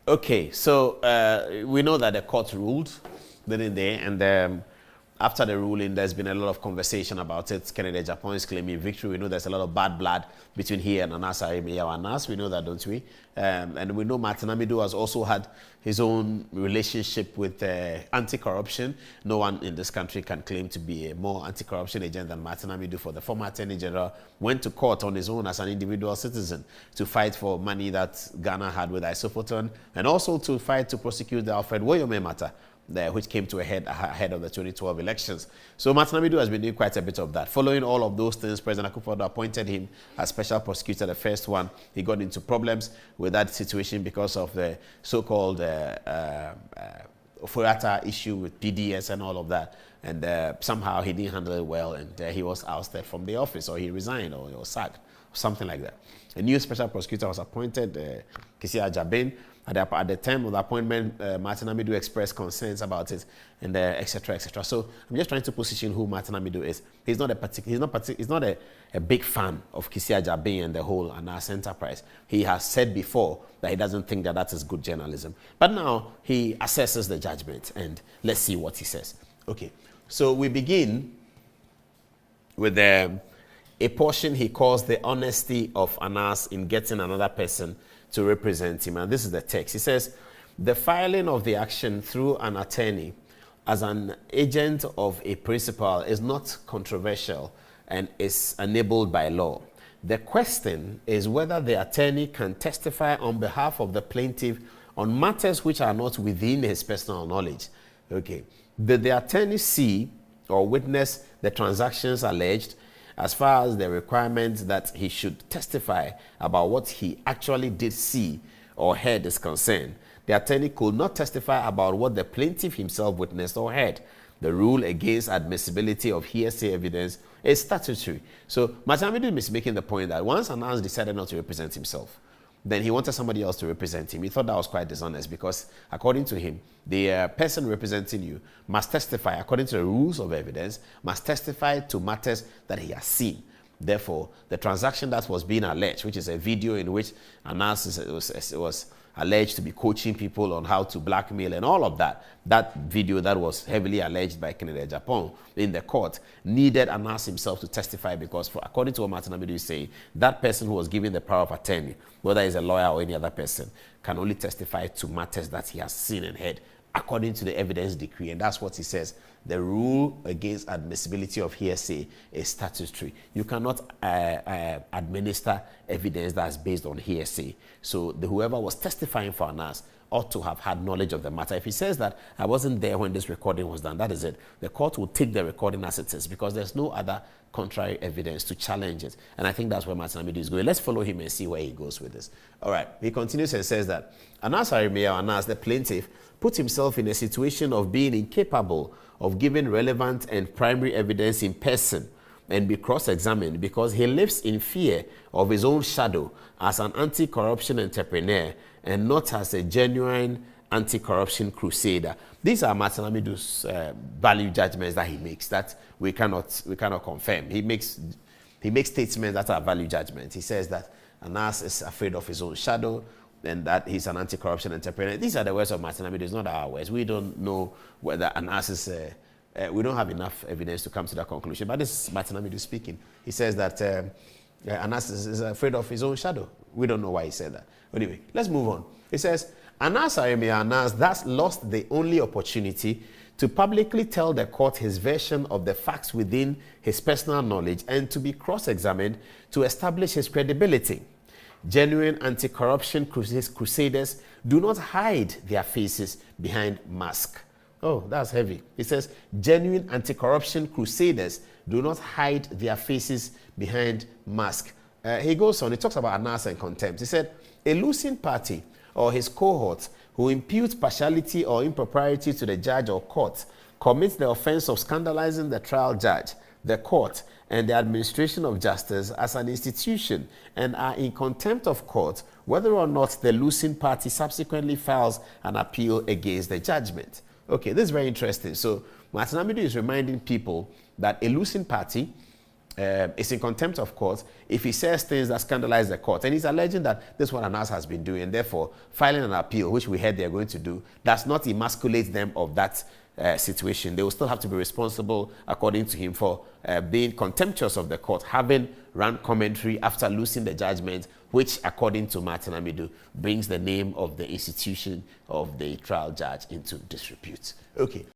Okay, so we know that the court ruled, didn't they? And after the ruling, there's been a lot of conversation about it. Kennedy Agyapong is claiming victory. We know there's a lot of bad blood between he and Anass. We know that, don't we? And we know Martin Amidu has also had his own relationship with anti-corruption. No one in this country can claim to be a more anti-corruption agent than Martin Amidu. For the former Attorney General went to court on his own as an individual citizen to fight for money that Ghana had with Isopoton, and also to fight to prosecute the Alfred Woyome matter, which came to a head ahead of the 2012 elections. So Martin Amidu has been doing quite a bit of that. Following all of those things, President Akufo-Addo appointed him as special prosecutor, the first one. He got into problems with that situation because of the so-called Ofurata issue with PDS and all of that. And somehow he didn't handle it well, and he was ousted from the office, or he resigned, or he was sacked, or something like that. A new special prosecutor was appointed, Kisia Jabin. At the time of the appointment, Martin Amidu expressed concerns about it, and etc. etc. So I'm just trying to position who Martin Amidu is. He's not a big fan of Kisia Jabin and the whole Anass enterprise. He has said before that he doesn't think that is good journalism. But now he assesses the judgment, and let's see what he says. Okay, so we begin with a portion he calls the honesty of Anass in getting another person to represent him. And this is the text. He says, the filing of the action through an attorney as an agent of a principal is not controversial and is enabled by law. The question is whether the attorney can testify on behalf of the plaintiff on matters which are not within his personal knowledge. Okay. Did the attorney see or witness the transactions alleged? As far as the requirement that he should testify about what he actually did see or heard is concerned, the attorney could not testify about what the plaintiff himself witnessed or heard. The rule against admissibility of hearsay evidence is statutory. So Martin Amidu is making the point that once Anass decided not to represent himself, then he wanted somebody else to represent him. He thought that was quite dishonest because, according to him, the person representing you must testify, according to the rules of evidence, must testify to matters that he has seen. Therefore, the transaction that was being alleged, which is a video in which Anass was alleged to be coaching people on how to blackmail and all of that, that video that was heavily alleged by Kennedy Agyapong in the court, needed Anass himself to testify because, according to what Martin Amidu is saying, that person who was given the power of attorney, whether he's a lawyer or any other person, can only testify to matters that he has seen and heard according to the evidence decree. And that's what he says. The rule against admissibility of hearsay is statutory. You cannot administer evidence that's based on hearsay. So whoever was testifying for Anass ought to have had knowledge of the matter. If he says that I wasn't there when this recording was done, that is it. The court will take the recording as it is because there's no other contrary evidence to challenge it. And I think that's where Martin Amidu is going. Let's follow him and see where he goes with this. All right. He continues and says that Anass, the plaintiff, put himself in a situation of being incapable of giving relevant and primary evidence in person and be cross-examined because he lives in fear of his own shadow as an anti-corruption entrepreneur and not as a genuine anti-corruption crusader. These are Martin Amidu's value judgments that he makes that we cannot confirm. He makes statements that are value judgments. He says that Anass is afraid of his own shadow and that he's an anti-corruption entrepreneur. These are the words of Martin Amidu. It's not our words. We don't know whether Anass is... we don't have enough evidence to come to that conclusion. But this is Martin Amidu speaking. He says that Anass is afraid of his own shadow. We don't know why he said that. Anyway, let's move on. He says, Anass thus lost the only opportunity to publicly tell the court his version of the facts within his personal knowledge and to be cross-examined to establish his credibility. Genuine anti-corruption crusaders do not hide their faces behind masks. Oh, that's heavy. It says, genuine anti-corruption crusaders do not hide their faces behind masks. He goes on, he talks about Anass and contempt. He said, a losing party or his cohort who impute partiality or impropriety to the judge or court commits the offense of scandalizing the trial judge, the court, and the administration of justice as an institution and are in contempt of court whether or not the losing party subsequently files an appeal against the judgment. Okay, this is very interesting. So Martin Amidu is reminding people that a losing party is in contempt of court if he says things that scandalize the court. And he's alleging that this is what Anass has been doing, and therefore filing an appeal, which we heard they're going to do, does not emasculate them of that situation. They will still have to be responsible, according to him, for being contemptuous of the court, having run commentary after losing the judgment, which, according to Martin Amidu, brings the name of the institution of the trial judge into disrepute. Okay.